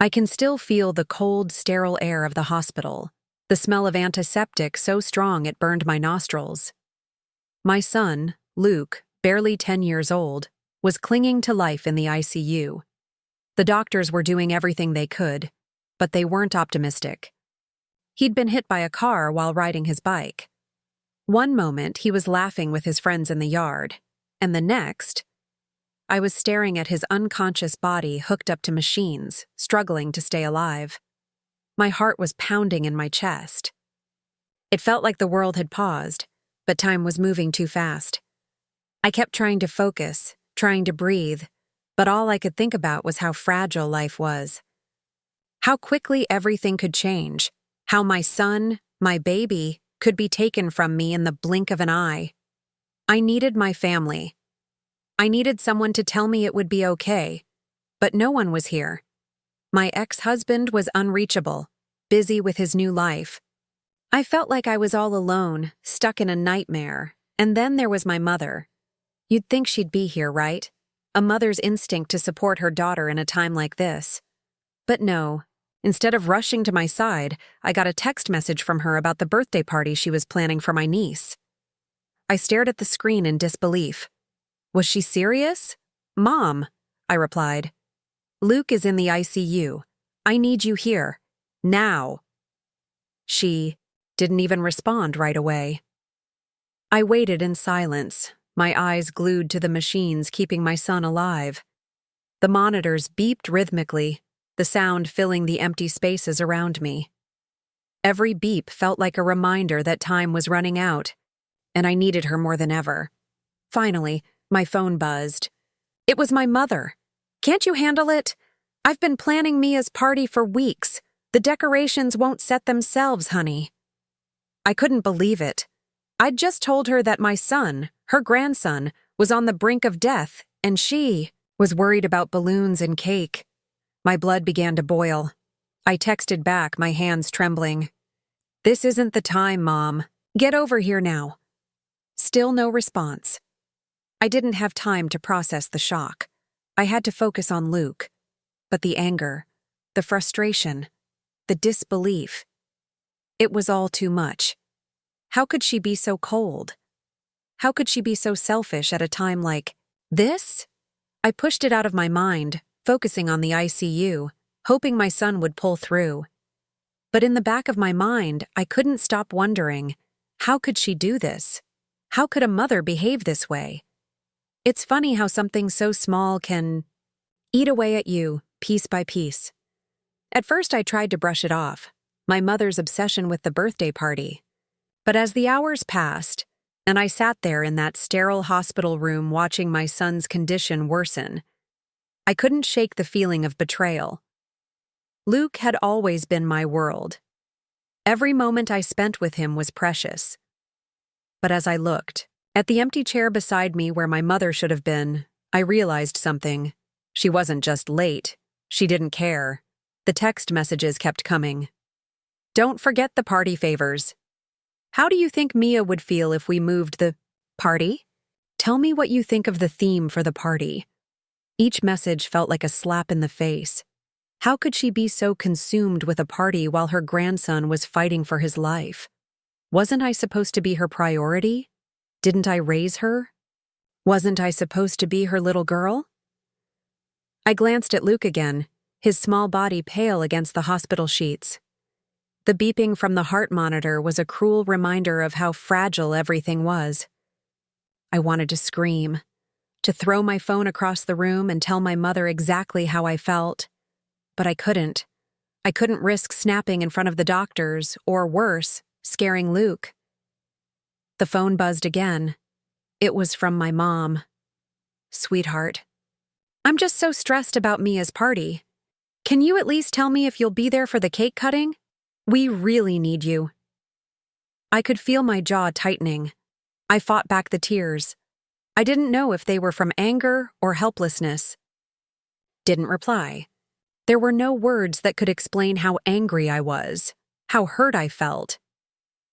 I can still feel the cold, sterile air of the hospital, the smell of antiseptic so strong it burned my nostrils. My son, Luke, barely 10 years old, was clinging to life in the ICU. The doctors were doing everything they could, but they weren't optimistic. He'd been hit by a car while riding his bike. One moment, he was laughing with his friends in the yard, and the next, I was staring at his unconscious body hooked up to machines, struggling to stay alive. My heart was pounding in my chest. It felt like the world had paused, but time was moving too fast. I kept trying to focus, trying to breathe, but all I could think about was how fragile life was. How quickly everything could change, how my son, my baby, could be taken from me in the blink of an eye. I needed my family. I needed someone to tell me it would be okay, but no one was here. My ex-husband was unreachable, busy with his new life. I felt like I was all alone, stuck in a nightmare, and then there was my mother. You'd think she'd be here, right? A mother's instinct to support her daughter in a time like this. But no. Instead of rushing to my side, I got a text message from her about the birthday party she was planning for my niece. I stared at the screen in disbelief. Was she serious? Mom, I replied. Luke is in the ICU. I need you here. Now. She didn't even respond right away. I waited in silence, my eyes glued to the machines keeping my son alive. The monitors beeped rhythmically, the sound filling the empty spaces around me. Every beep felt like a reminder that time was running out, and I needed her more than ever. Finally, my phone buzzed. It was my mother. Can't you handle it? I've been planning Mia's party for weeks. The decorations won't set themselves, honey. I couldn't believe it. I'd just told her that my son, her grandson, was on the brink of death, and she was worried about balloons and cake. My blood began to boil. I texted back, my hands trembling. This isn't the time, Mom. Get over here now. Still no response. I didn't have time to process the shock. I had to focus on Luke. But the anger, the frustration, the disbelief, it was all too much. How could she be so cold? How could she be so selfish at a time like this? I pushed it out of my mind, focusing on the ICU, hoping my son would pull through. But in the back of my mind, I couldn't stop wondering, how could she do this? How could a mother behave this way? It's funny how something so small can eat away at you, piece by piece. At first, I tried to brush it off, my mother's obsession with the birthday party. But as the hours passed, and I sat there in that sterile hospital room watching my son's condition worsen, I couldn't shake the feeling of betrayal. Luke had always been my world. Every moment I spent with him was precious. But as I looked at the empty chair beside me where my mother should have been, I realized something. She wasn't just late. She didn't care. The text messages kept coming. Don't forget the party favors. How do you think Mia would feel if we moved the party? Tell me what you think of the theme for the party. Each message felt like a slap in the face. How could she be so consumed with a party while her grandson was fighting for his life? Wasn't I supposed to be her priority? Didn't I raise her? Wasn't I supposed to be her little girl? I glanced at Luke again, his small body pale against the hospital sheets. The beeping from the heart monitor was a cruel reminder of how fragile everything was. I wanted to scream, to throw my phone across the room and tell my mother exactly how I felt. But I couldn't. I couldn't risk snapping in front of the doctors, or worse, scaring Luke. The phone buzzed again. It was from my mom. Sweetheart, I'm just so stressed about Mia's party. Can you at least tell me if you'll be there for the cake cutting? We really need you. I could feel my jaw tightening. I fought back the tears. I didn't know if they were from anger or helplessness. Didn't reply. There were no words that could explain how angry I was, how hurt I felt.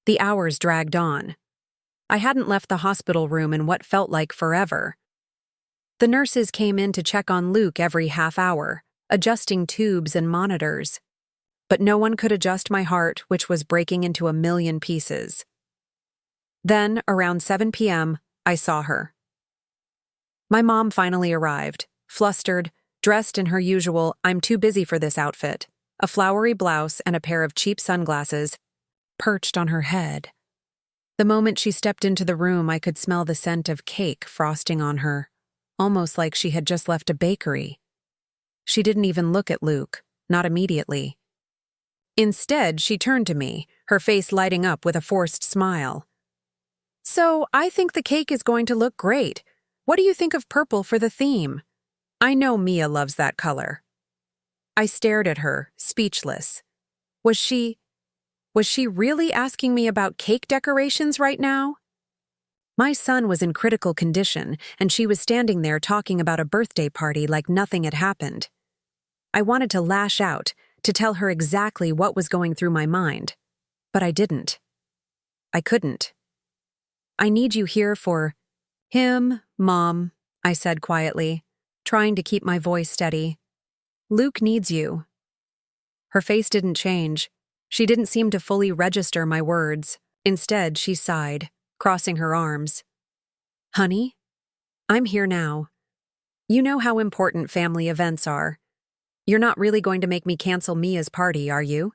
The hours dragged on. I hadn't left the hospital room in what felt like forever. The nurses came in to check on Luke every half hour, adjusting tubes and monitors. But no one could adjust my heart, which was breaking into a million pieces. Then, around 7 p.m., I saw her. My mom finally arrived, flustered, dressed in her usual "I'm too busy for this" outfit, a flowery blouse and a pair of cheap sunglasses perched on her head. The moment she stepped into the room, I could smell the scent of cake frosting on her, almost like she had just left a bakery. She didn't even look at Luke, not immediately. Instead, she turned to me, her face lighting up with a forced smile. "So, I think the cake is going to look great. What do you think of purple for the theme? I know Mia loves that color." I stared at her, speechless. Was she really asking me about cake decorations right now? My son was in critical condition, and she was standing there talking about a birthday party like nothing had happened. I wanted to lash out, to tell her exactly what was going through my mind, but I didn't. I couldn't. "I need you here for him, Mom," I said quietly, trying to keep my voice steady. "Luke needs you." Her face didn't change. She didn't seem to fully register my words. Instead, she sighed, crossing her arms. "Honey, I'm here now. You know how important family events are. You're not really going to make me cancel Mia's party, are you?"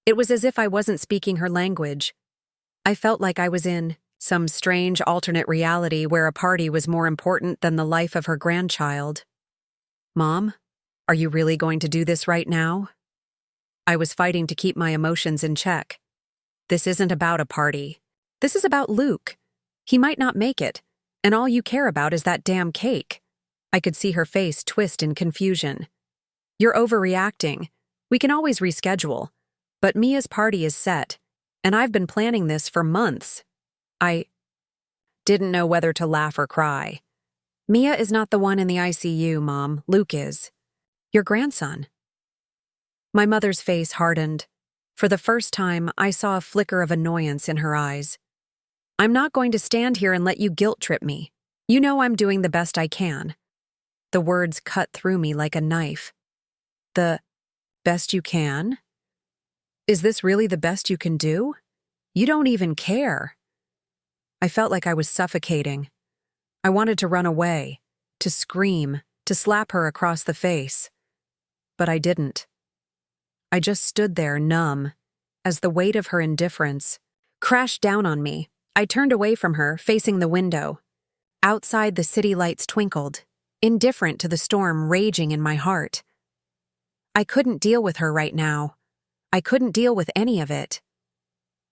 It was as if I wasn't speaking her language. I felt like I was in some strange alternate reality where a party was more important than the life of her grandchild. "Mom, are you really going to do this right now?" I was fighting to keep my emotions in check. This isn't about a party. This is about Luke. He might not make it, and all you care about is that damn cake. I could see her face twist in confusion. "You're overreacting. We can always reschedule. But Mia's party is set, and I've been planning this for months." I didn't know whether to laugh or cry. "Mia is not the one in the ICU, Mom. Luke is. Your grandson." My mother's face hardened. For the first time, I saw a flicker of annoyance in her eyes. "I'm not going to stand here and let you guilt-trip me. You know I'm doing the best I can." The words cut through me like a knife. "The best you can? Is this really the best you can do? You don't even care." I felt like I was suffocating. I wanted to run away, to scream, to slap her across the face. But I didn't. I just stood there numb, as the weight of her indifference crashed down on me. I turned away from her, facing the window. Outside, the city lights twinkled, indifferent to the storm raging in my heart. I couldn't deal with her right now. I couldn't deal with any of it.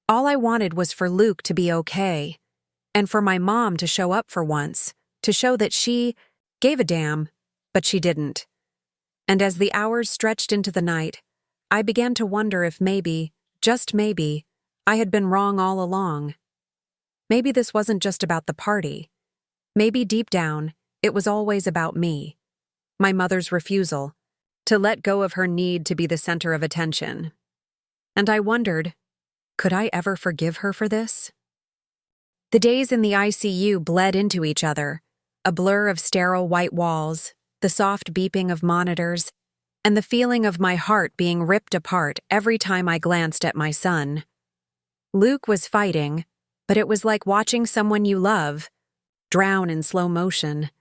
All I wanted was for Luke to be okay, and for my mom to show up for once, to show that she gave a damn, but she didn't. And as the hours stretched into the night, I began to wonder if maybe, just maybe, I had been wrong all along. Maybe this wasn't just about the party. Maybe deep down, it was always about me. My mother's refusal to let go of her need to be the center of attention. And I wondered, could I ever forgive her for this? The days in the ICU bled into each other, a blur of sterile white walls, the soft beeping of monitors, and the feeling of my heart being ripped apart every time I glanced at my son. Luke was fighting, but it was like watching someone you love drown in slow motion.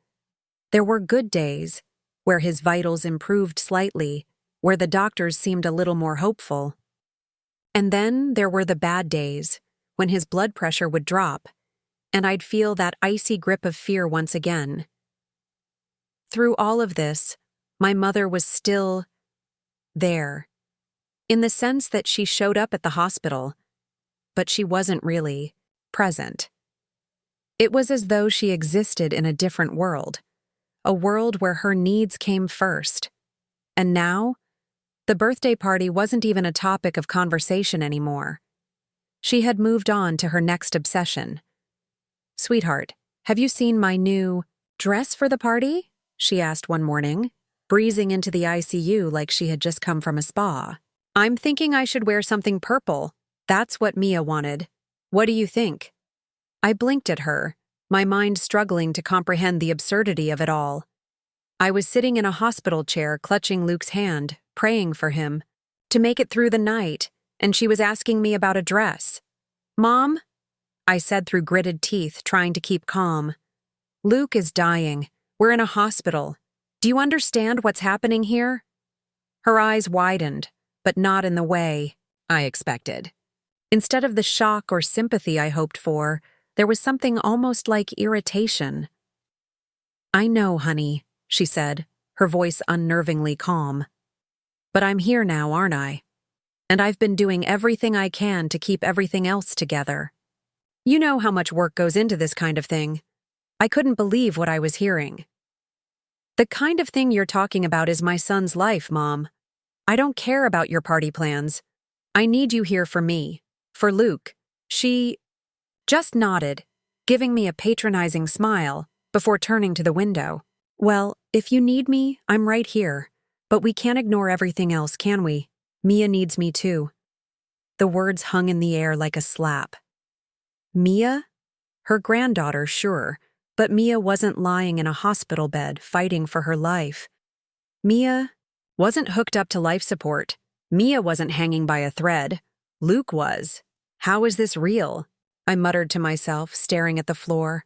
There were good days, where his vitals improved slightly, where the doctors seemed a little more hopeful. And then there were the bad days, when his blood pressure would drop, and I'd feel that icy grip of fear once again. Through all of this, my mother was still there, in the sense that she showed up at the hospital, but she wasn't really present. It was as though she existed in a different world, a world where her needs came first. And now, the birthday party wasn't even a topic of conversation anymore. She had moved on to her next obsession. "Sweetheart, have you seen my new dress for the party?" she asked one morning, breezing into the ICU like she had just come from a spa. "I'm thinking I should wear something purple. That's what Mia wanted. What do you think?" I blinked at her, my mind struggling to comprehend the absurdity of it all. I was sitting in a hospital chair clutching Luke's hand, praying for him to make it through the night, and she was asking me about a dress. "Mom?" I said through gritted teeth, trying to keep calm. "Luke is dying. We're in a hospital. Do you understand what's happening here?" Her eyes widened, but not in the way I expected. Instead of the shock or sympathy I hoped for, there was something almost like irritation. "I know, honey," she said, her voice unnervingly calm. "But I'm here now, aren't I? And I've been doing everything I can to keep everything else together. You know how much work goes into this kind of thing." I couldn't believe what I was hearing. "The kind of thing you're talking about is my son's life, Mom. I don't care about your party plans. I need you here for me, for Luke." She just nodded, giving me a patronizing smile before turning to the window. "Well, if you need me, I'm right here. But we can't ignore everything else, can we? Mia needs me too." The words hung in the air like a slap. Mia? Her granddaughter, sure, but Mia wasn't lying in a hospital bed fighting for her life. Mia wasn't hooked up to life support. Mia wasn't hanging by a thread. Luke was. How is this real? I muttered to myself, staring at the floor.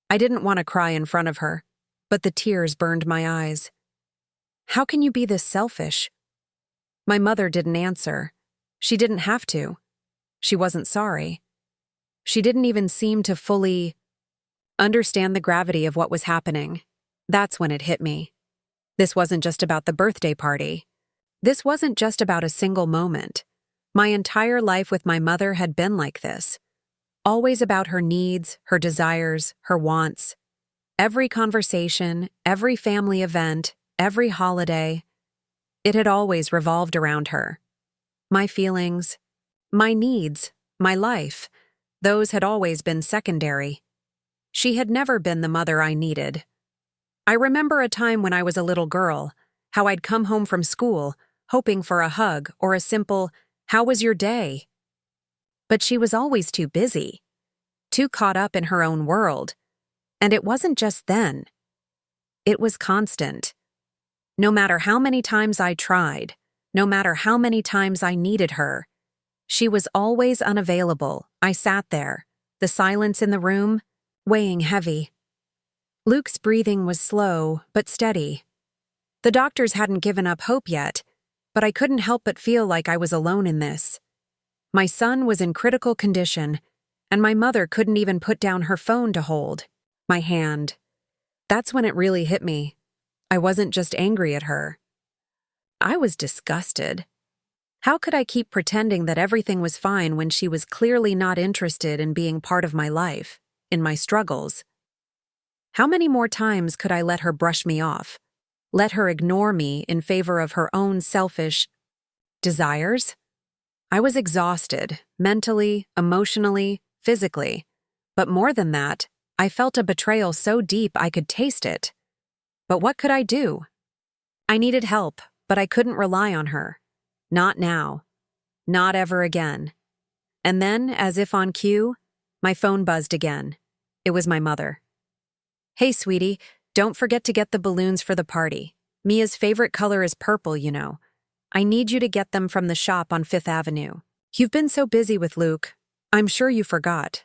I didn't want to cry in front of her, but the tears burned my eyes. "How can you be this selfish?" My mother didn't answer. She didn't have to. She wasn't sorry. She didn't even seem to fully understand the gravity of what was happening. That's when it hit me. This wasn't just about the birthday party. This wasn't just about a single moment. My entire life with my mother had been like this. Always about her needs, her desires, her wants. Every conversation, every family event, every holiday, it had always revolved around her. My feelings, my needs, my life, those had always been secondary. She had never been the mother I needed. I remember a time when I was a little girl, how I'd come home from school, hoping for a hug or a simple, "How was your day?" But she was always too busy, too caught up in her own world. And it wasn't just then. It was constant. No matter how many times I tried, no matter how many times I needed her, she was always unavailable. I sat there, the silence in the room, weighing heavy. Luke's breathing was slow but steady. The doctors hadn't given up hope yet, but I couldn't help but feel like I was alone in this. My son was in critical condition, and my mother couldn't even put down her phone to hold my hand. That's when it really hit me. I wasn't just angry at her. I was disgusted. How could I keep pretending that everything was fine when she was clearly not interested in being part of my life, in my struggles? How many more times could I let her brush me off? Let her ignore me in favor of her own selfish desires? I was exhausted, mentally, emotionally, physically. But more than that, I felt a betrayal so deep I could taste it. But what could I do? I needed help, but I couldn't rely on her. Not now. Not ever again. And then, as if on cue, my phone buzzed again. It was my mother. "Hey, sweetie, don't forget to get the balloons for the party. Mia's favorite color is purple, you know. I need you to get them from the shop on 5th Avenue. You've been so busy with Luke. I'm sure you forgot."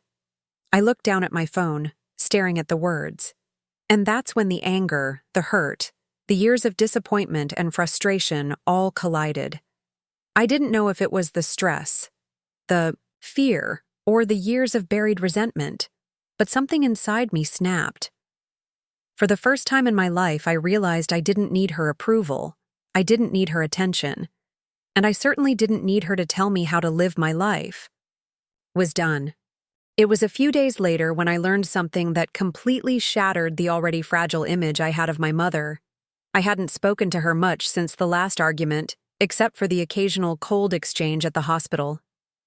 I looked down at my phone, staring at the words. And that's when the anger, the hurt, the years of disappointment and frustration all collided. I didn't know if it was the stress, the fear, or the years of buried resentment, but something inside me snapped. For the first time in my life, I realized I didn't need her approval. I didn't need her attention. And I certainly didn't need her to tell me how to live my life. Was done. It was a few days later when I learned something that completely shattered the already fragile image I had of my mother. I hadn't spoken to her much since the last argument, except for the occasional cold exchange at the hospital.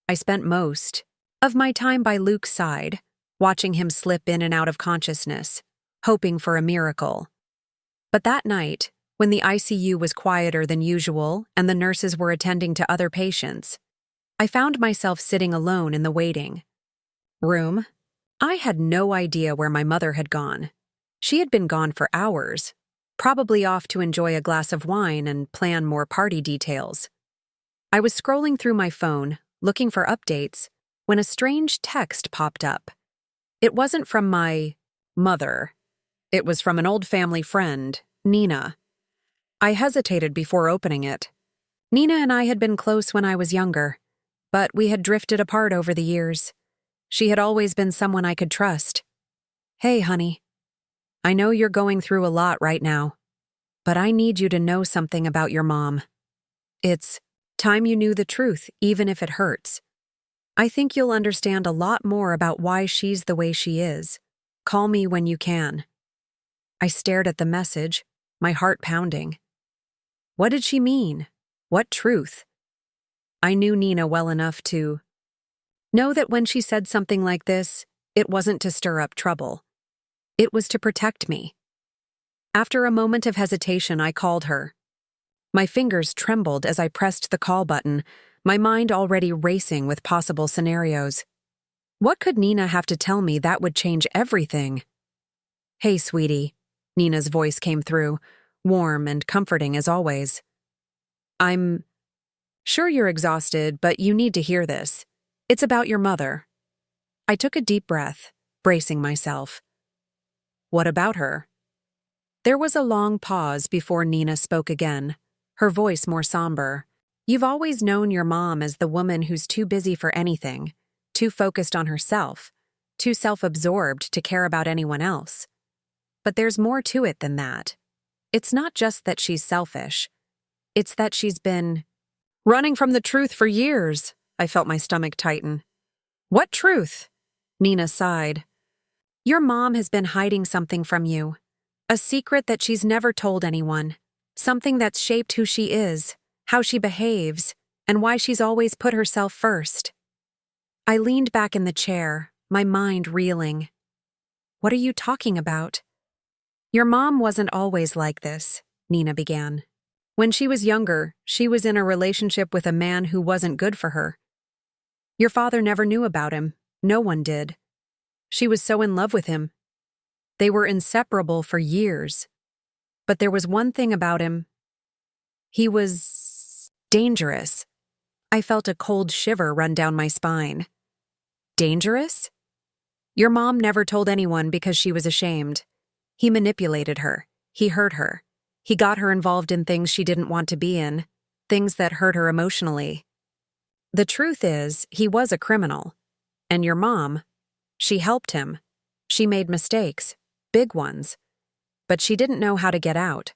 I spent most of my time by Luke's side, watching him slip in and out of consciousness, hoping for a miracle. But that night, when the ICU was quieter than usual and the nurses were attending to other patients, I found myself sitting alone in the waiting room. I had no idea where my mother had gone. She had been gone for hours. probably off to enjoy a glass of wine and plan more party details. I was scrolling through my phone, looking for updates, when a strange text popped up. It wasn't from my mother. It was from an old family friend, Nina. I hesitated before opening it. Nina and I had been close when I was younger, but we had drifted apart over the years. She had always been someone I could trust. "Hey, honey. I know you're going through a lot right now, but I need you to know something about your mom. It's time you knew the truth, even if it hurts. I think you'll understand a lot more about why she's the way she is. Call me when you can." I stared at the message, my heart pounding. What did she mean? What truth? I knew Nina well enough to know that when she said something like this, it wasn't to stir up trouble. It was to protect me. After a moment of hesitation, I called her. My fingers trembled as I pressed the call button, my mind already racing with possible scenarios. What could Nina have to tell me that would change everything? "Hey, sweetie," Nina's voice came through, warm and comforting as always. "I'm sure you're exhausted, but you need to hear this. It's about your mother." I took a deep breath, bracing myself. "What about her?" There was a long pause before Nina spoke again, her voice more somber. "You've always known your mom as the woman who's too busy for anything, too focused on herself, too self-absorbed to care about anyone else. But there's more to it than that. It's not just that she's selfish. It's that she's been running from the truth for years." I felt my stomach tighten. "What truth?" Nina sighed. "Your mom has been hiding something from you. A secret that she's never told anyone. Something that's shaped who she is, how she behaves, and why she's always put herself first." I leaned back in the chair, my mind reeling. "What are you talking about?" "Your mom wasn't always like this," Nina began. "When she was younger, she was in a relationship with a man who wasn't good for her. Your father never knew about him. No one did. She was so in love with him. They were inseparable for years. But there was one thing about him. He was dangerous." I felt a cold shiver run down my spine. "Dangerous?" "Your mom never told anyone because she was ashamed. He manipulated her. He hurt her. He got her involved in things she didn't want to be in, things that hurt her emotionally. The truth is, he was a criminal. And your mom, she helped him. She made mistakes, big ones. But she didn't know how to get out.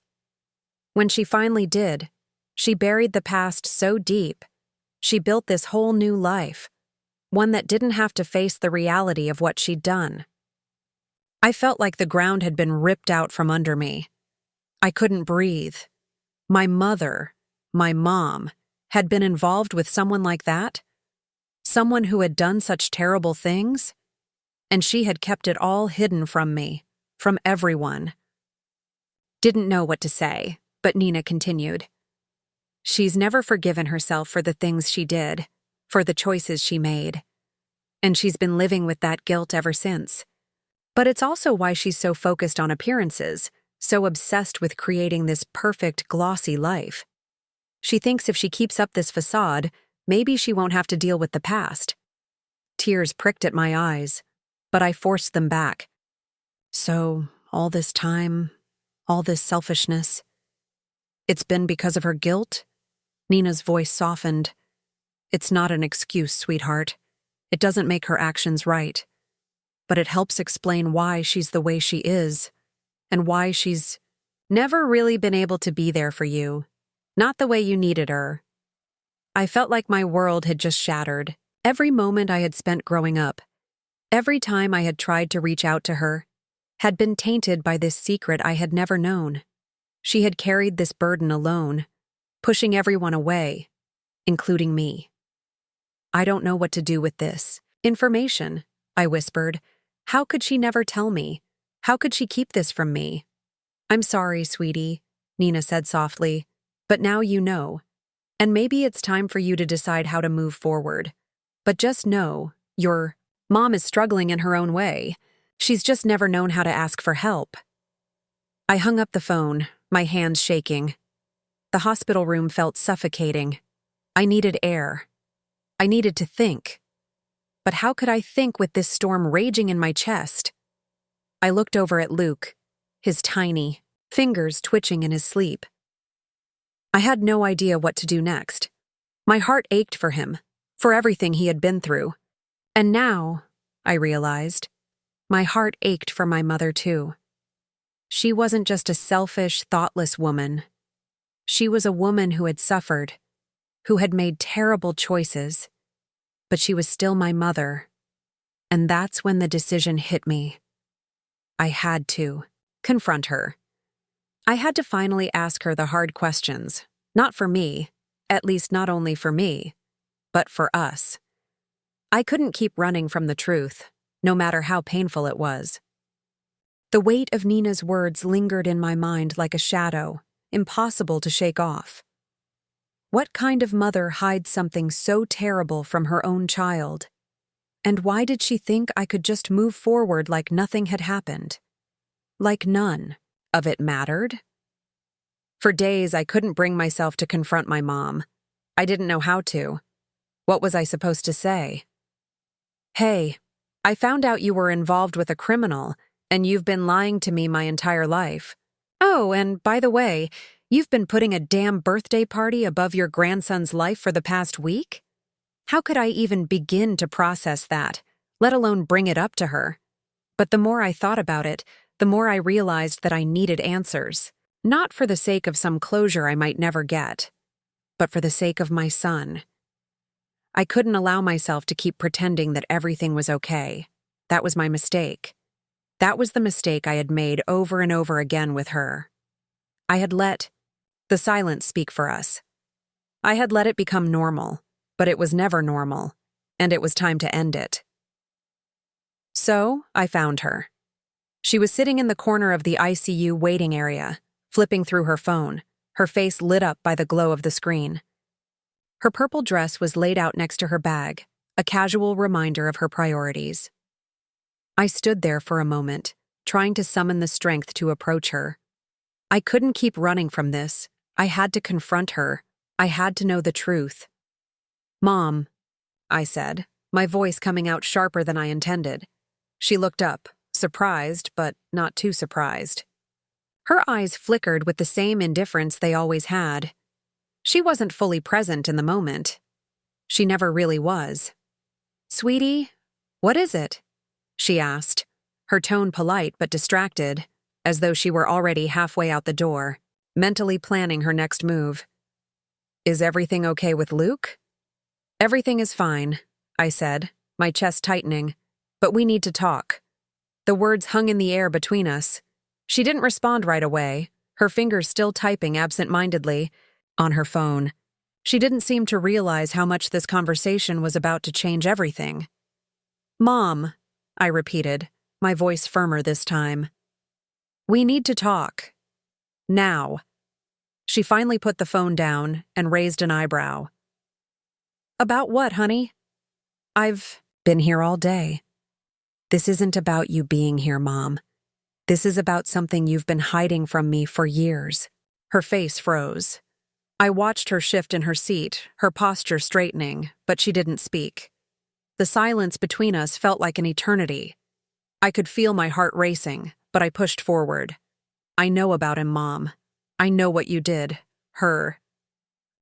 When she finally did, she buried the past so deep, she built this whole new life, one that didn't have to face the reality of what she'd done." I felt like the ground had been ripped out from under me. I couldn't breathe. My mother, my mom, had been involved with someone like that? Someone who had done such terrible things? And she had kept it all hidden from me, from everyone. Didn't know what to say, but Nina continued. "She's never forgiven herself for the things she did, for the choices she made. And she's been living with that guilt ever since. But it's also why she's so focused on appearances, so obsessed with creating this perfect, glossy life. She thinks if she keeps up this facade, maybe she won't have to deal with the past." Tears pricked at my eyes, but I forced them back. "So, all this time, all this selfishness, it's been because of her guilt?" Nina's voice softened. "It's not an excuse, sweetheart. It doesn't make her actions right. But it helps explain why she's the way she is, and why she's never really been able to be there for you, not the way you needed her." I felt like my world had just shattered. Every moment I had spent growing up, every time I had tried to reach out to her, had been tainted by this secret I had never known. She had carried this burden alone, pushing everyone away, including me. "I don't know what to do with this information," I whispered. "How could she never tell me? How could she keep this from me?" "I'm sorry, sweetie," Nina said softly, "but now you know. And maybe it's time for you to decide how to move forward. But just know, your mom is struggling in her own way. She's just never known how to ask for help." I hung up the phone, my hands shaking. The hospital room felt suffocating. I needed air. I needed to think. But how could I think with this storm raging in my chest? I looked over at Luke, his tiny fingers twitching in his sleep. I had no idea what to do next. My heart ached for him, for everything he had been through. And now, I realized, my heart ached for my mother too. She wasn't just a selfish, thoughtless woman. She was a woman who had suffered, who had made terrible choices, but she was still my mother. And that's when the decision hit me. I had to confront her. I had to finally ask her the hard questions, not for me, at least not only for me, but for us. I couldn't keep running from the truth, no matter how painful it was. The weight of Nina's words lingered in my mind like a shadow, impossible to shake off. What kind of mother hides something so terrible from her own child? And why did she think I could just move forward like nothing had happened? Like none of it mattered? For days, I couldn't bring myself to confront my mom. I didn't know how to. What was I supposed to say? Hey, I found out you were involved with a criminal, and you've been lying to me my entire life. Oh, and by the way, you've been putting a damn birthday party above your grandson's life for the past week? How could I even begin to process that, let alone bring it up to her? But the more I thought about it, the more I realized that I needed answers, not for the sake of some closure I might never get, but for the sake of my son. I couldn't allow myself to keep pretending that everything was okay. That was my mistake. That was the mistake I had made over and over again with her. I had let the silence speak for us. I had let it become normal, but it was never normal, and it was time to end it. So, I found her. She was sitting in the corner of the ICU waiting area, flipping through her phone, her face lit up by the glow of the screen. Her purple dress was laid out next to her bag, a casual reminder of her priorities. I stood there for a moment, trying to summon the strength to approach her. I couldn't keep running from this. I had to confront her. I had to know the truth. "Mom," I said, my voice coming out sharper than I intended. She looked up, surprised, but not too surprised. Her eyes flickered with the same indifference they always had. She wasn't fully present in the moment. She never really was. "Sweetie, what is it?" she asked, her tone polite but distracted, as though she were already halfway out the door, mentally planning her next move. "Is everything okay with Luke?" "Everything is fine," I said, my chest tightening, "but we need to talk." The words hung in the air between us. She didn't respond right away, her fingers still typing absent-mindedly on her phone. She didn't seem to realize how much this conversation was about to change everything. "Mom," I repeated, my voice firmer this time. "We need to talk. Now." She finally put the phone down and raised an eyebrow. "About what, honey?" "I've been here all day. This isn't about you being here, Mom. This is about something you've been hiding from me for years." Her face froze. I watched her shift in her seat, her posture straightening, but she didn't speak. The silence between us felt like an eternity. I could feel my heart racing, but I pushed forward. "I know about him, Mom. I know what you did. Her."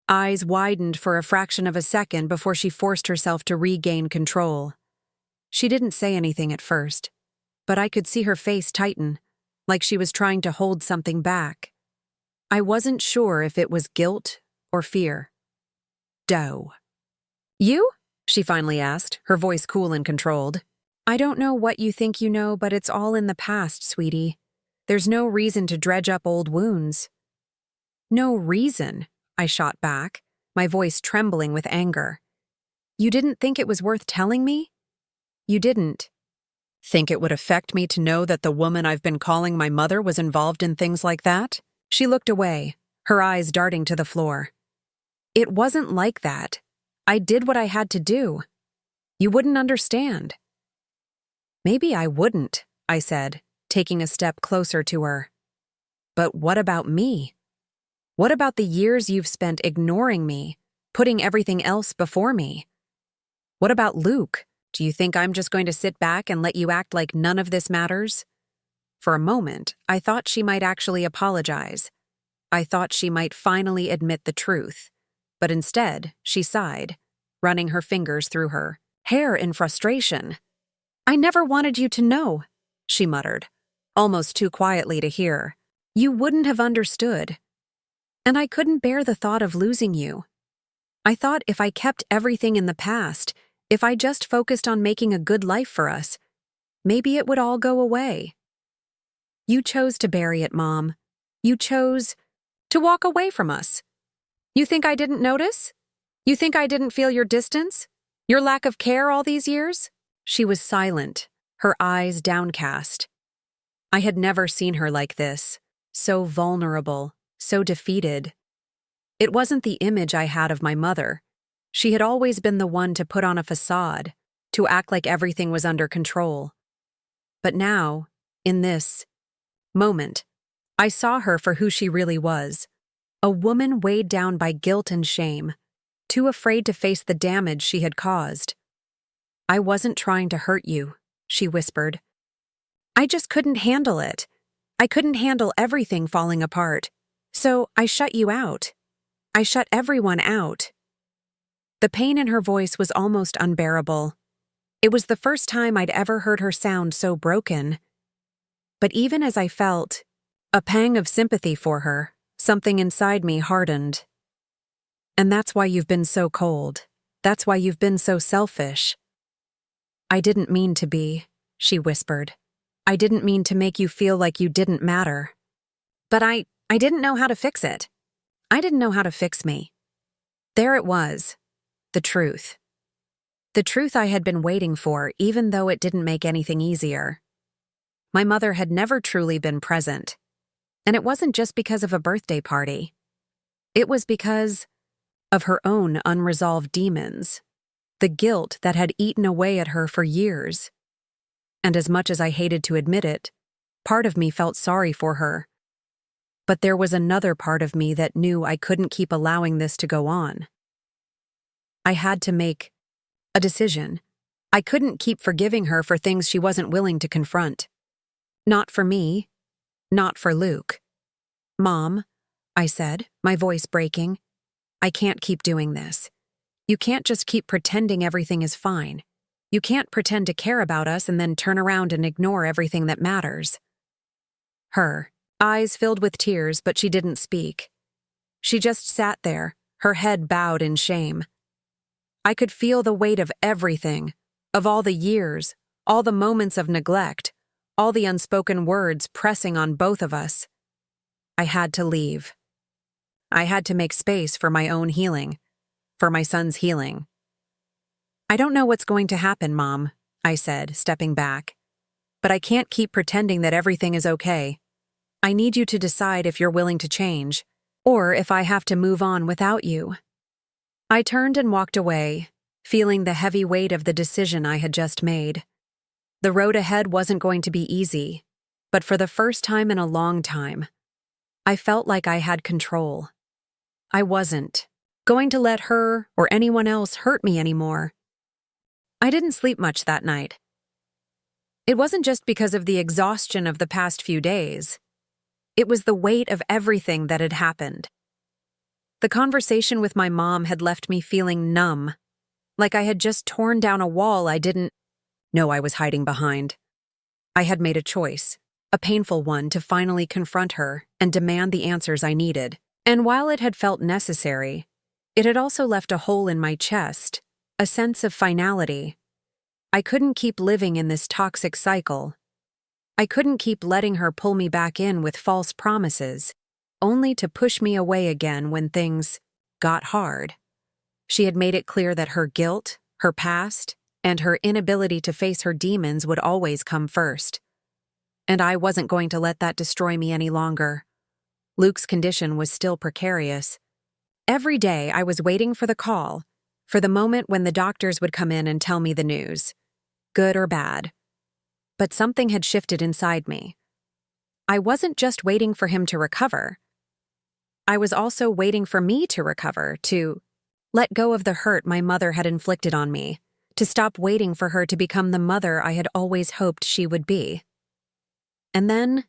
Eyes widened for a fraction of a second before she forced herself to regain control. She didn't say anything at first, but I could see her face tighten, like she was trying to hold something back. I wasn't sure if it was guilt or fear. "Doe." "You?" she finally asked, her voice cool and controlled. "I don't know what you think you know, but it's all in the past, sweetie. There's no reason to dredge up old wounds." "No reason?" I shot back, my voice trembling with anger. "You didn't think it was worth telling me? You didn't think it would affect me to know that the woman I've been calling my mother was involved in things like that?" She looked away, her eyes darting to the floor. "It wasn't like that. I did what I had to do. You wouldn't understand." "Maybe I wouldn't," I said, taking a step closer to her. But what about me? What about the years you've spent ignoring me, putting everything else before me? What about Luke? Do you think I'm just going to sit back and let you act like none of this matters? For a moment, I thought she might actually apologize. I thought she might finally admit the truth. But instead, she sighed, running her fingers through her hair in frustration. "I never wanted you to know," she muttered, almost too quietly to hear. "You wouldn't have understood. And I couldn't bear the thought of losing you. I thought if I kept everything in the past, if I just focused on making a good life for us, maybe it would all go away. You chose to bury it, Mom. You chose to walk away from us. You think I didn't notice? You think I didn't feel your distance? Your lack of care all these years?" She was silent, her eyes downcast. I had never seen her like this, so vulnerable, so defeated. It wasn't the image I had of my mother. She had always been the one to put on a facade, to act like everything was under control. But now, in this moment, I saw her for who she really was, a woman weighed down by guilt and shame, too afraid to face the damage she had caused. "I wasn't trying to hurt you," she whispered. "I just couldn't handle it. I couldn't handle everything falling apart. So I shut you out. I shut everyone out." The pain in her voice was almost unbearable. It was the first time I'd ever heard her sound so broken. But even as I felt a pang of sympathy for her, something inside me hardened. "And that's why you've been so cold. That's why you've been so selfish." "I didn't mean to be," she whispered. "I didn't mean to make you feel like you didn't matter. But I didn't know how to fix it. I didn't know how to fix me." There it was, the truth. The truth I had been waiting for, even though it didn't make anything easier. My mother had never truly been present. And it wasn't just because of a birthday party. It was because of her own unresolved demons, the guilt that had eaten away at her for years. And as much as I hated to admit it, part of me felt sorry for her. But there was another part of me that knew I couldn't keep allowing this to go on. I had to make a decision. I couldn't keep forgiving her for things she wasn't willing to confront. Not for me, not for Luke. "Mom," I said, my voice breaking, "I can't keep doing this. You can't just keep pretending everything is fine. You can't pretend to care about us and then turn around and ignore everything that matters." Her eyes filled with tears, but she didn't speak. She just sat there, her head bowed in shame. I could feel the weight of everything, of all the years, all the moments of neglect, all the unspoken words pressing on both of us. I had to leave. I had to make space for my own healing, for my son's healing. "I don't know what's going to happen, Mom," I said, stepping back. "But I can't keep pretending that everything is okay. I need you to decide if you're willing to change, or if I have to move on without you." I turned and walked away, feeling the heavy weight of the decision I had just made. The road ahead wasn't going to be easy, but for the first time in a long time, I felt like I had control. I wasn't going to let her or anyone else hurt me anymore. I didn't sleep much that night. It wasn't just because of the exhaustion of the past few days. It was the weight of everything that had happened. The conversation with my mom had left me feeling numb, like I had just torn down a wall I didn't know I was hiding behind. I had made a choice, a painful one, to finally confront her and demand the answers I needed. And while it had felt necessary, it had also left a hole in my chest, a sense of finality. I couldn't keep living in this toxic cycle. I couldn't keep letting her pull me back in with false promises, only to push me away again when things got hard. She had made it clear that her guilt, her past, and her inability to face her demons would always come first. And I wasn't going to let that destroy me any longer. Luke's condition was still precarious. Every day I was waiting for the call, for the moment when the doctors would come in and tell me the news, good or bad. But something had shifted inside me. I wasn't just waiting for him to recover. I was also waiting for me to recover, to let go of the hurt my mother had inflicted on me, to stop waiting for her to become the mother I had always hoped she would be. And then,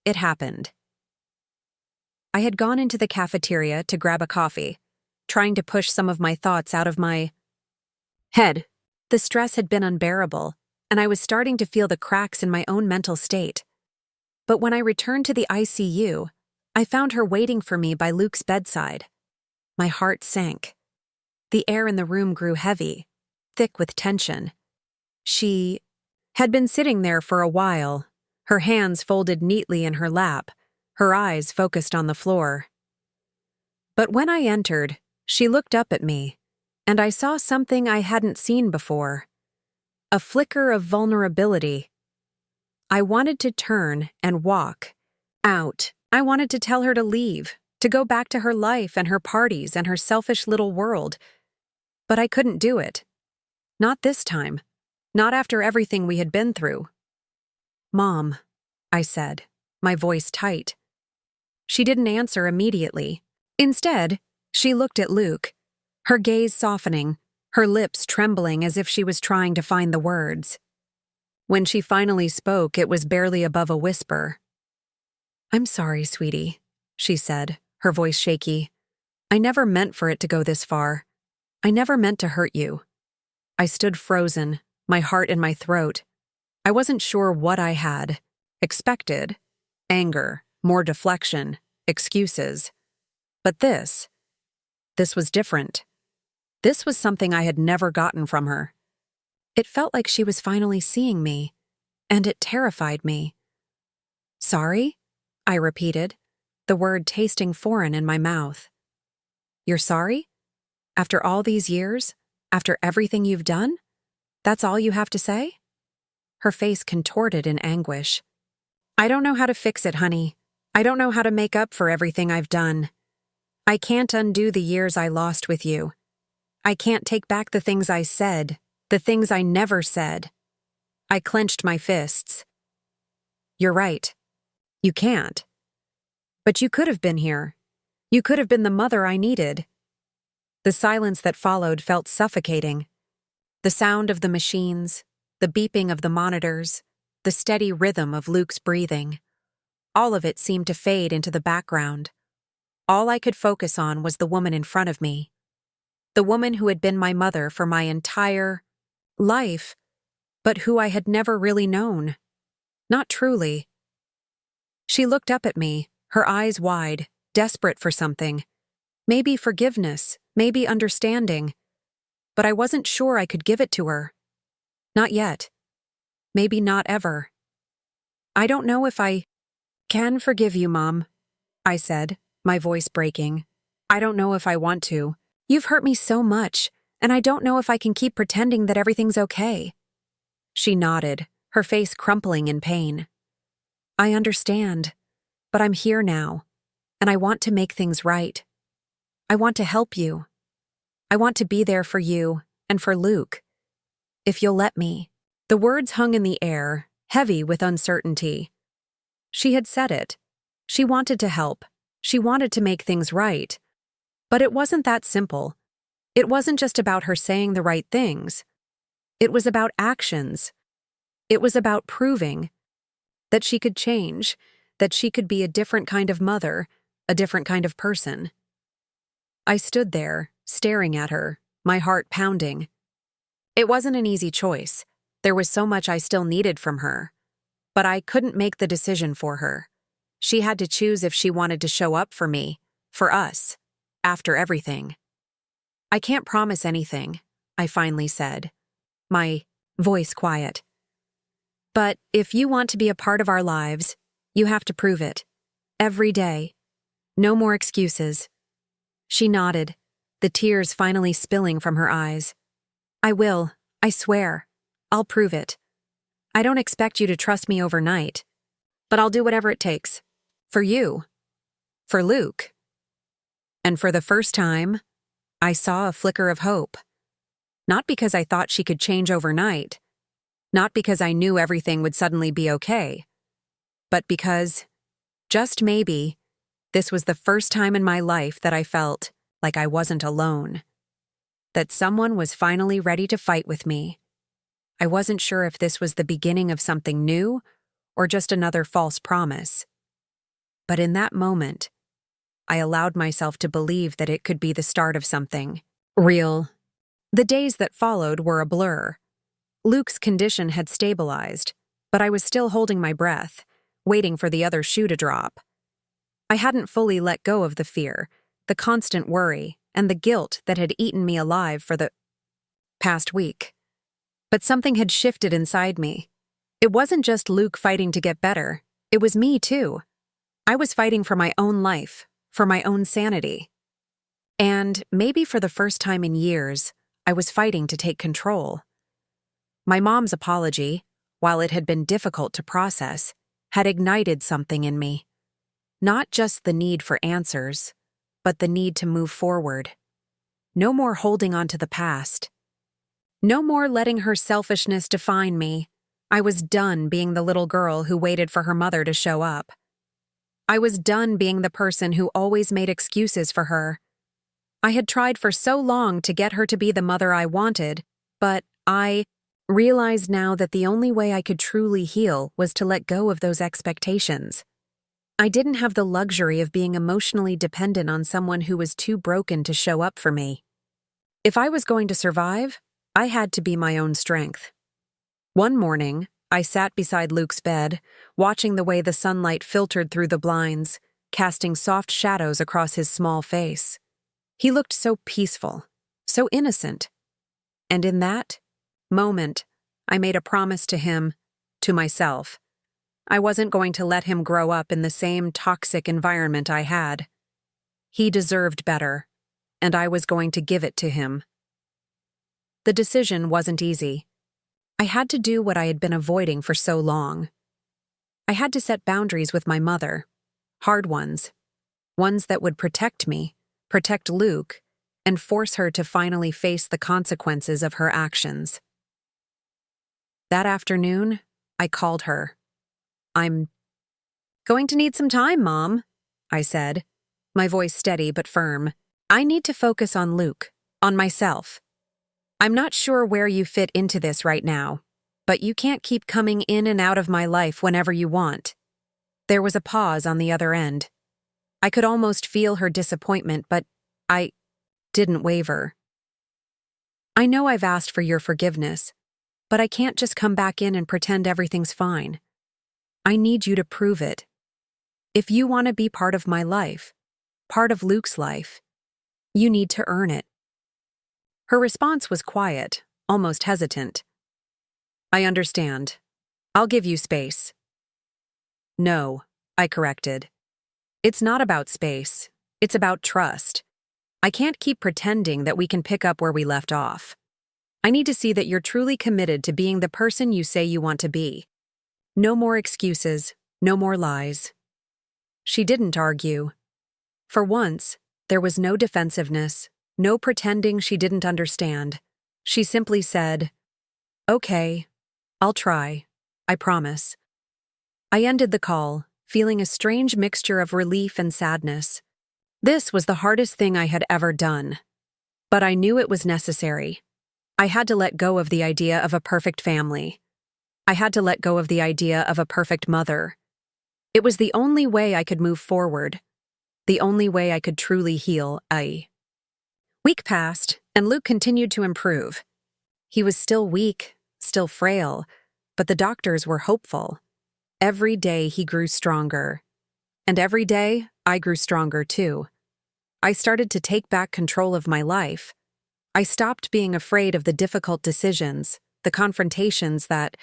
it happened. I had gone into the cafeteria to grab a coffee, trying to push some of my thoughts out of my head. The stress had been unbearable, and I was starting to feel the cracks in my own mental state. But when I returned to the ICU, I found her waiting for me by Luke's bedside. My heart sank. The air in the room grew heavy, thick with tension. She had been sitting there for a while, her hands folded neatly in her lap, her eyes focused on the floor. But when I entered, she looked up at me, and I saw something I hadn't seen before. A flicker of vulnerability. I wanted to turn and walk out. I wanted to tell her to leave, to go back to her life and her parties and her selfish little world. But I couldn't do it. Not this time. Not after everything we had been through. "Mom," I said, my voice tight. She didn't answer immediately. Instead, she looked at Luke, her gaze softening, her lips trembling as if she was trying to find the words. When she finally spoke, it was barely above a whisper. "I'm sorry, sweetie," she said, her voice shaky. "I never meant for it to go this far. I never meant to hurt you." I stood frozen, my heart in my throat. I wasn't sure what I had expected. Anger, more deflection, excuses. But this was different. This was something I had never gotten from her. It felt like she was finally seeing me, and it terrified me. "Sorry?" I repeated, the word tasting foreign in my mouth. "You're sorry? After all these years? After everything you've done? That's all you have to say?" Her face contorted in anguish. "I don't know how to fix it, honey. I don't know how to make up for everything I've done. I can't undo the years I lost with you. I can't take back the things I said, the things I never said." I clenched my fists. "You're right. You can't. But you could have been here. You could have been the mother I needed." The silence that followed felt suffocating. The sound of the machines, the beeping of the monitors, the steady rhythm of Luke's breathing. All of it seemed to fade into the background. All I could focus on was the woman in front of me. The woman who had been my mother for my entire life, but who I had never really known. Not truly. She looked up at me, her eyes wide, desperate for something. Maybe forgiveness, maybe understanding. But I wasn't sure I could give it to her. Not yet. Maybe not ever. "I don't know if I can forgive you, Mom," I said, my voice breaking. "I don't know if I want to. You've hurt me so much, and I don't know if I can keep pretending that everything's okay." She nodded, her face crumpling in pain. "I understand, but I'm here now, and I want to make things right. I want to help you. I want to be there for you and for Luke. If you'll let me." The words hung in the air, heavy with uncertainty. She had said it. She wanted to help. She wanted to make things right. But it wasn't that simple. It wasn't just about her saying the right things. It was about actions. It was about proving that she could change, that she could be a different kind of mother, a different kind of person. I stood there, staring at her, my heart pounding. It wasn't an easy choice. There was so much I still needed from her. But I couldn't make the decision for her. She had to choose if she wanted to show up for me, for us, after everything. "I can't promise anything," I finally said, my voice quiet. "But if you want to be a part of our lives, you have to prove it. Every day. No more excuses." She nodded, the tears finally spilling from her eyes. "I will, I swear. I'll prove it. I don't expect you to trust me overnight, but I'll do whatever it takes. For you. For Luke." And for the first time, I saw a flicker of hope. Not because I thought she could change overnight. Not because I knew everything would suddenly be okay. but because, just maybe, this was the first time in my life that I felt like I wasn't alone. That someone was finally ready to fight with me. I wasn't sure if this was the beginning of something new or just another false promise. But in that moment, I allowed myself to believe that it could be the start of something real. The days that followed were a blur. Luke's condition had stabilized, but I was still holding my breath, waiting for the other shoe to drop. I hadn't fully let go of the fear, the constant worry, and the guilt that had eaten me alive for the past week. But something had shifted inside me. It wasn't just Luke fighting to get better, it was me too. I was fighting for my own life, for my own sanity. And, maybe for the first time in years, I was fighting to take control. My mom's apology, while it had been difficult to process, had ignited something in me. Not just the need for answers, but the need to move forward. No more holding on to the past. No more letting her selfishness define me. I was done being the little girl who waited for her mother to show up. I was done being the person who always made excuses for her. I had tried for so long to get her to be the mother I wanted, but I realized now that the only way I could truly heal was to let go of those expectations. I didn't have the luxury of being emotionally dependent on someone who was too broken to show up for me. If I was going to survive, I had to be my own strength. One morning, I sat beside Luke's bed, watching the way the sunlight filtered through the blinds, casting soft shadows across his small face. He looked so peaceful, so innocent. And in that moment, I made a promise to him, to myself. I wasn't going to let him grow up in the same toxic environment I had. He deserved better, and I was going to give it to him. The decision wasn't easy. I had to do what I had been avoiding for so long. I had to set boundaries with my mother, hard ones that would protect me, protect Luke, and force her to finally face the consequences of her actions. That afternoon, I called her. "I'm going to need some time, Mom," I said, my voice steady but firm. "I need to focus on Luke, on myself. I'm not sure where you fit into this right now, but you can't keep coming in and out of my life whenever you want." There was a pause on the other end. I could almost feel her disappointment, but I didn't waver. "I know I've asked for your forgiveness, but I can't just come back in and pretend everything's fine. I need you to prove it. If you want to be part of my life, part of Luke's life, you need to earn it." Her response was quiet, almost hesitant. "I understand. I'll give you space." "No," I corrected. "It's not about space. It's about trust. I can't keep pretending that we can pick up where we left off. I need to see that you're truly committed to being the person you say you want to be. No more excuses, no more lies." She didn't argue. For once, there was no defensiveness, no pretending she didn't understand. She simply said, "Okay, I'll try. I promise." I ended the call, feeling a strange mixture of relief and sadness. This was the hardest thing I had ever done. But I knew it was necessary. I had to let go of the idea of a perfect family. I had to let go of the idea of a perfect mother. It was the only way I could move forward, the only way I could truly heal. A week passed, and Luke continued to improve. He was still weak, still frail, but the doctors were hopeful. Every day he grew stronger. And every day, I grew stronger too. I started to take back control of my life. I stopped being afraid of the difficult decisions, the confrontations that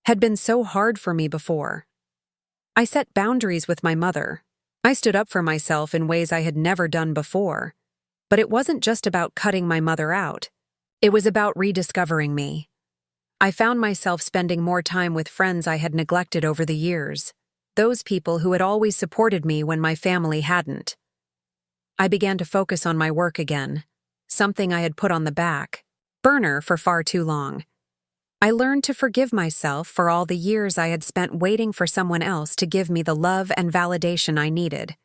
had been so hard for me before. I set boundaries with my mother. I stood up for myself in ways I had never done before. But it wasn't just about cutting my mother out. It was about rediscovering me. I found myself spending more time with friends I had neglected over the years, those people who had always supported me when my family hadn't. I began to focus on my work again, something I had put on the back burner for far too long. I learned to forgive myself for all the years I had spent waiting for someone else to give me the love and validation I needed,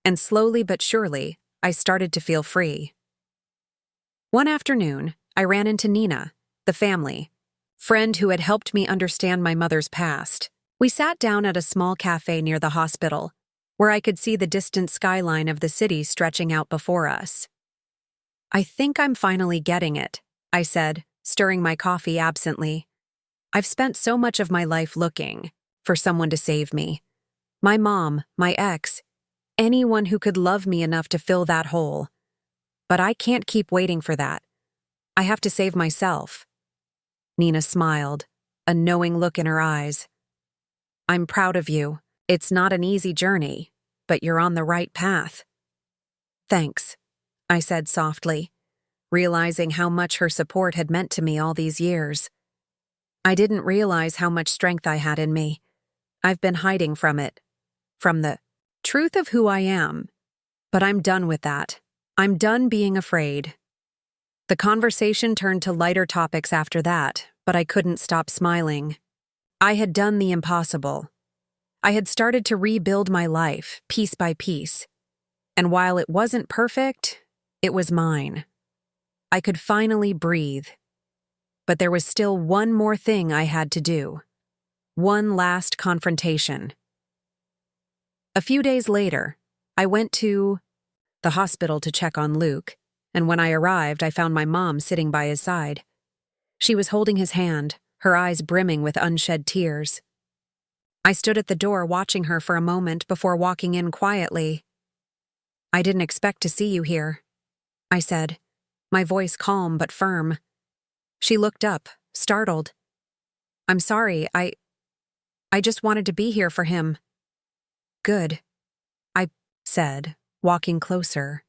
and slowly but surely, I started to feel free. One afternoon, I ran into Nina, the family friend who had helped me understand my mother's past. We sat down at a small cafe near the hospital, where I could see the distant skyline of the city stretching out before us. "I think I'm finally getting it," I said, stirring my coffee absently. "I've spent so much of my life looking for someone to save me. My mom, my ex, anyone who could love me enough to fill that hole. But I can't keep waiting for that. I have to save myself." Nina smiled, a knowing look in her eyes. "I'm proud of you. It's not an easy journey, but you're on the right path." "Thanks," I said softly, realizing how much her support had meant to me all these years. I didn't realize how much strength I had in me. I've been hiding from it, from the truth of who I am. But I'm done with that. I'm done being afraid. The conversation turned to lighter topics after that, but I couldn't stop smiling. I had done the impossible. I had started to rebuild my life, piece by piece. And while it wasn't perfect, it was mine. I could finally breathe. But there was still one more thing I had to do. One last confrontation. A few days later, I went to the hospital to check on Luke, and when I arrived, I found my mom sitting by his side. She was holding his hand, her eyes brimming with unshed tears. I stood at the door watching her for a moment before walking in quietly. "I didn't expect to see you here," I said, my voice calm but firm. She looked up, startled. "I'm sorry, I just wanted to be here for him." "Good," I said, walking closer.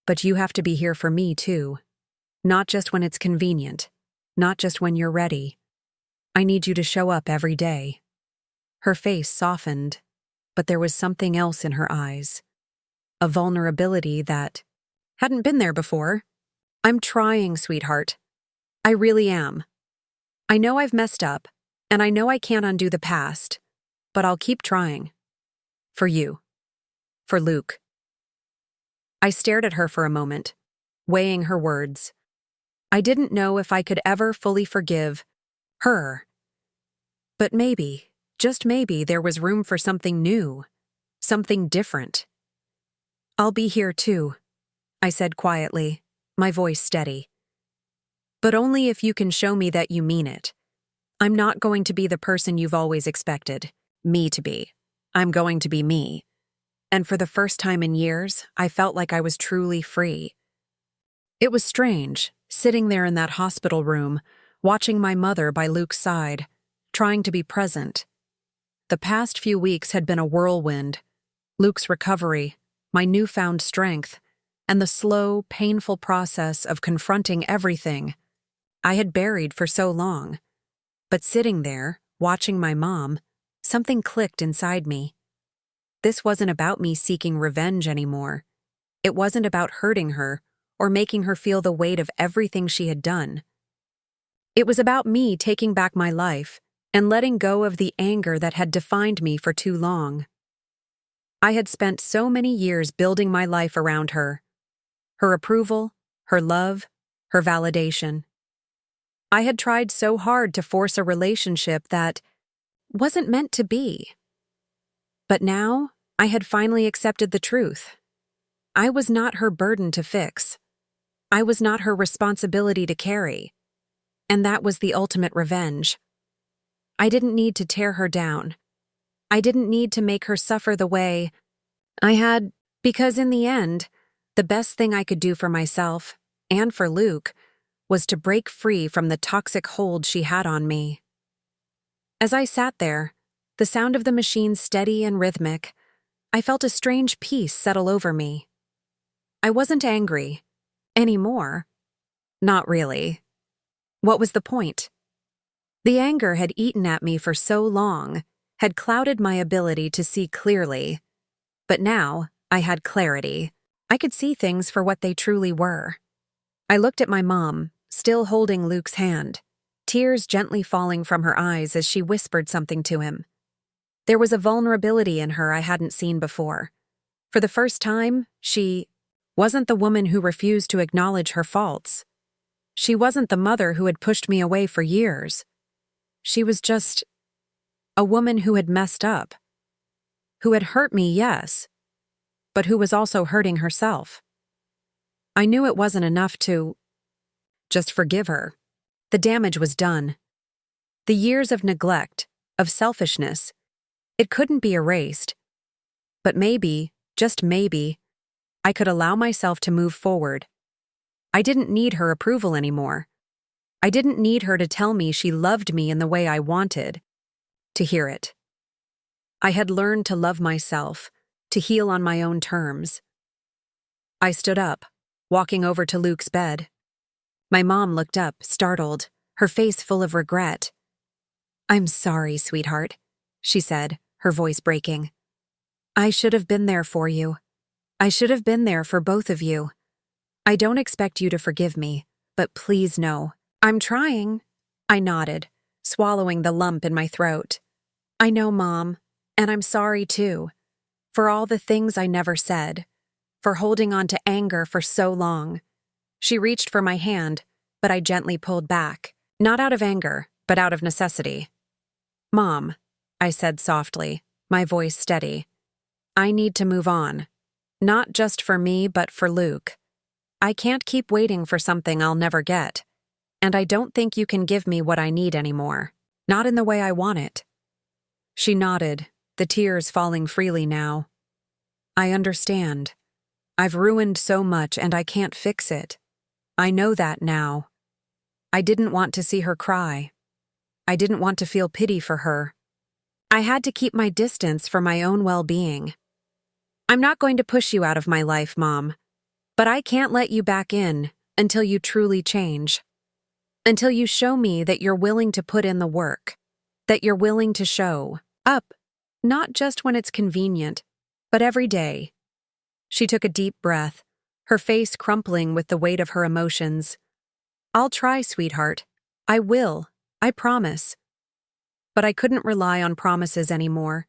"But you have to be here for me, too. Not just when it's convenient. Not just when you're ready. I need you to show up every day." Her face softened, but there was something else in her eyes. A vulnerability that hadn't been there before. "I'm trying, sweetheart. I really am. I know I've messed up, and I know I can't undo the past, but I'll keep trying. For you. For Luke." I stared at her for a moment, weighing her words. I didn't know if I could ever fully forgive her. But maybe, just maybe, there was room for something new, something different. "I'll be here too," I said quietly, my voice steady. "But only if you can show me that you mean it. I'm not going to be the person you've always expected me to be. I'm going to be me." And for the first time in years, I felt like I was truly free. It was strange, sitting there in that hospital room, watching my mother by Luke's side, trying to be present. The past few weeks had been a whirlwind. Luke's recovery, my newfound strength, and the slow, painful process of confronting everything I had buried for so long. But sitting there, watching my mom, something clicked inside me. This wasn't about me seeking revenge anymore. It wasn't about hurting her or making her feel the weight of everything she had done. It was about me taking back my life and letting go of the anger that had defined me for too long. I had spent so many years building my life around her. Her approval, her love, her validation. I had tried so hard to force a relationship that wasn't meant to be. But now, I had finally accepted the truth. I was not her burden to fix. I was not her responsibility to carry. And that was the ultimate revenge. I didn't need to tear her down. I didn't need to make her suffer the way I had, because in the end, the best thing I could do for myself, and for Luke, was to break free from the toxic hold she had on me. As I sat there, the sound of the machine steady and rhythmic, I felt a strange peace settle over me. I wasn't angry. Anymore. Not really. What was the point? The anger had eaten at me for so long, had clouded my ability to see clearly. But now, I had clarity. I could see things for what they truly were. I looked at my mom, still holding Luke's hand, tears gently falling from her eyes as she whispered something to him. There was a vulnerability in her I hadn't seen before. For the first time, she wasn't the woman who refused to acknowledge her faults. She wasn't the mother who had pushed me away for years. She was just a woman who had messed up. Who had hurt me, yes, but who was also hurting herself. I knew it wasn't enough to just forgive her. The damage was done. The years of neglect, of selfishness, it couldn't be erased. But maybe, just maybe, I could allow myself to move forward. I didn't need her approval anymore. I didn't need her to tell me she loved me in the way I wanted to hear it. I had learned to love myself, to heal on my own terms. I stood up, walking over to Luke's bed. My mom looked up, startled, her face full of regret. "I'm sorry, sweetheart," she said, her voice breaking. "I should have been there for you. I should have been there for both of you. I don't expect you to forgive me, but please know, I'm trying." I nodded, swallowing the lump in my throat. "I know, Mom, and I'm sorry too, for all the things I never said, for holding on to anger for so long." She reached for my hand, but I gently pulled back, not out of anger, but out of necessity. "Mom," I said softly, my voice steady, "I need to move on. Not just for me, but for Luke. I can't keep waiting for something I'll never get. And I don't think you can give me what I need anymore. Not in the way I want it." She nodded, the tears falling freely now. "I understand. I've ruined so much and I can't fix it. I know that now." I didn't want to see her cry. I didn't want to feel pity for her. I had to keep my distance for my own well-being. "I'm not going to push you out of my life, Mom, but I can't let you back in until you truly change. Until you show me that you're willing to put in the work, that you're willing to show up, not just when it's convenient, but every day." She took a deep breath, her face crumpling with the weight of her emotions. "I'll try, sweetheart. I will. I promise." But I couldn't rely on promises anymore.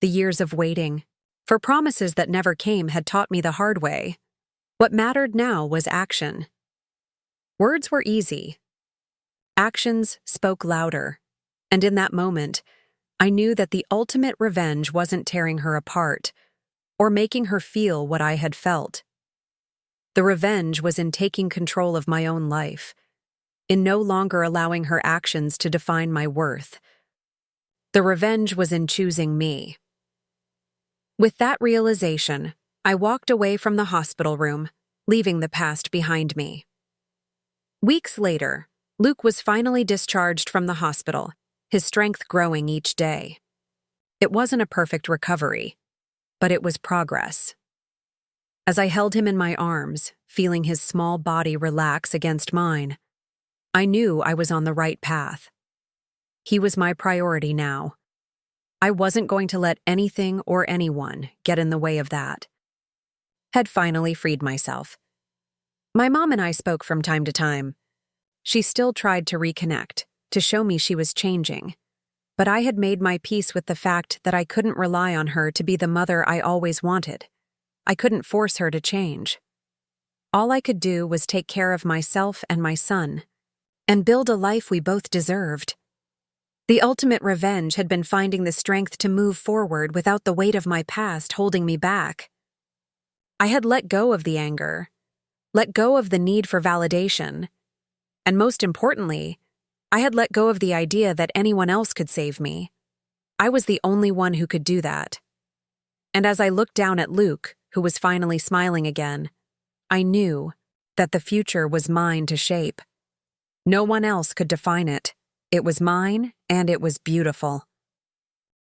The years of waiting for promises that never came had taught me the hard way. What mattered now was action. Words were easy. Actions spoke louder. And in that moment, I knew that the ultimate revenge wasn't tearing her apart or making her feel what I had felt. The revenge was in taking control of my own life, in no longer allowing her actions to define my worth. The revenge was in choosing me. With that realization, I walked away from the hospital room, leaving the past behind me. Weeks later, Luke was finally discharged from the hospital, his strength growing each day. It wasn't a perfect recovery, but it was progress. As I held him in my arms, feeling his small body relax against mine, I knew I was on the right path. He was my priority now. I wasn't going to let anything or anyone get in the way of that. Had finally freed myself. My mom and I spoke from time to time. She still tried to reconnect, to show me she was changing. But I had made my peace with the fact that I couldn't rely on her to be the mother I always wanted. I couldn't force her to change. All I could do was take care of myself and my son, and build a life we both deserved. The ultimate revenge had been finding the strength to move forward without the weight of my past holding me back. I had let go of the anger, let go of the need for validation, and most importantly, I had let go of the idea that anyone else could save me. I was the only one who could do that. And as I looked down at Luke, who was finally smiling again, I knew that the future was mine to shape. No one else could define it. It was mine, and it was beautiful.